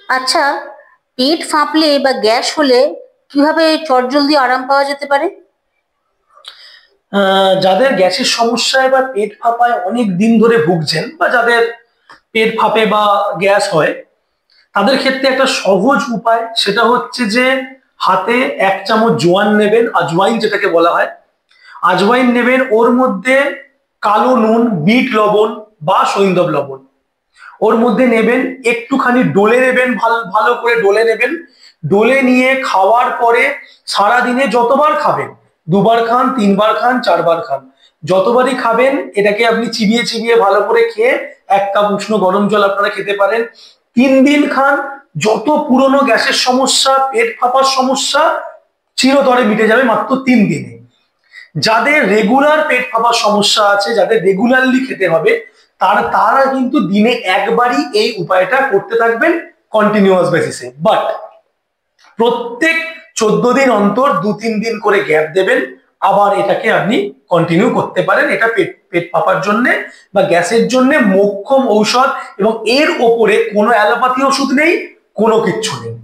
আচ্ছা, পেট ফাঁপলে বা গ্যাস হলে কিভাবে চটজলদি আরাম পাওয়া যেতে পারে? যাদের গ্যাসের সমস্যায় বা পেট ফাঁপায় অনেক দিন ধরে ভুগছেন বা যাদের পেট ফাঁপে বা গ্যাস হয়, তাদের ক্ষেত্রে একটা সহজ উপায়, সেটা হচ্ছে যে হাতে 1 চামচ জোয়ান নেবেন, আজওয়াইন যেটাকে বলা হয়। আজওয়াইন নেবেন, ওর মধ্যে কালো নুন, বিট লবণ বা সৈন্ধব লবণ ওর মধ্যে নেবেন, একটুখানি ডলে নেবেন, ভালো ভালো করে ডলে নেবেন। ডলে নিয়ে খাওয়ার পরে সারাদিনে যতবার খাবেন, 2বার খান, 3বার খান, 4বার খান, যতবারই খাবেন এটাকে আপনি চিবিয়ে চিবিয়ে ভালো করে খেয়ে 1 কাপ উষ্ণ গরম জল আপনারা খেতে পারেন। 3 দিন খান, যত পুরনো গ্যাসের সমস্যা, পেট ফাঁপার সমস্যা চিরতরে মিটে যাবে মাত্র 3 দিনে। যাদের রেগুলার পেট ফাঁপার সমস্যা আছে, যাদের রেগুলারলি খেতে হবে, তারা কিন্তু দিনে একবারই এই উপায়টা করতে থাকবেন কন্টিনিউয়াস বেসিসে। বাট প্রত্যেক 14 দিন অন্তর 2-3 দিন করে গ্যাপ দেবেন, আবার এটাকে আপনি কন্টিনিউ করতে পারেন। এটা পেট পেট ফাঁপার জন্য বা গ্যাসের জন্য মোক্ষম ঔষধ, এবং এর ওপরে কোনো অ্যালোপ্যাথি ওষুধ নেই, কোনো কিচ্ছু নেই।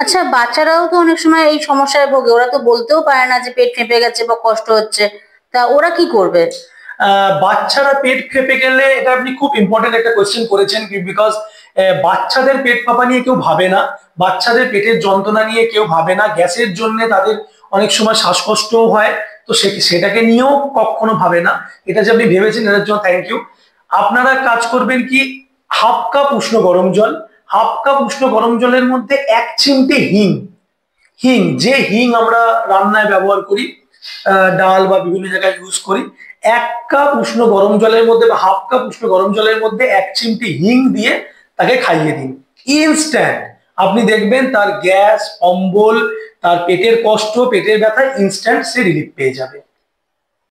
আচ্ছা, বাচ্চারাও তো অনেক সময় এই সমস্যায় ভোগে, ওরা তো বলতেও পারে না যে পেট ফেঁপে গেছে বা কষ্ট হচ্ছে, তা ওরা কি করবে? বাচ্চারা পেট ফেঁপে গেলে, এটা আপনি খুব ইম্পর্টেন্ট একটা কোয়েশ্চেন করেছেন, বিকজ বাচ্চাদের পেট ফাঁপা নিয়ে কেউ ভাবে না, বাচ্চাদের পেটের যন্ত্রণা নিয়ে কেউ ভাবে না, গ্যাসের জন্য তাদের অনেক সময় শ্বাসকষ্টও হয়, তো সেটাকে নিয়েও কখনো ভাবে না। এটা যে আপনি ভেবেছেন, এটার জন্য থ্যাংক ইউ। আপনারা কাজ করবেন কি, 1/2 কাপ উষ্ণ গরম জল, 1/2 কাপ উষ্ণ গরম জলের মধ্যে 1 চিমটে হিং, যে হিং আমরা রান্নায় ব্যবহার করি, ডাল বা বিভিন্ন জায়গায় ইউজ করি, 1 কাপ উষ্ণ গরম জলের মধ্যে বা 1/2 কাপ উষ্ণ গরম জলের মধ্যে 1 চিমটি হিং দিয়ে তাকে খাইয়ে দিন। ইনস্ট্যান্ট আপনি দেখবেন তার গ্যাস, অম্বল, তার পেটের কষ্ট, পেটের ব্যথা ইনস্ট্যান্ট সে রিলিফ পেয়ে যাবে।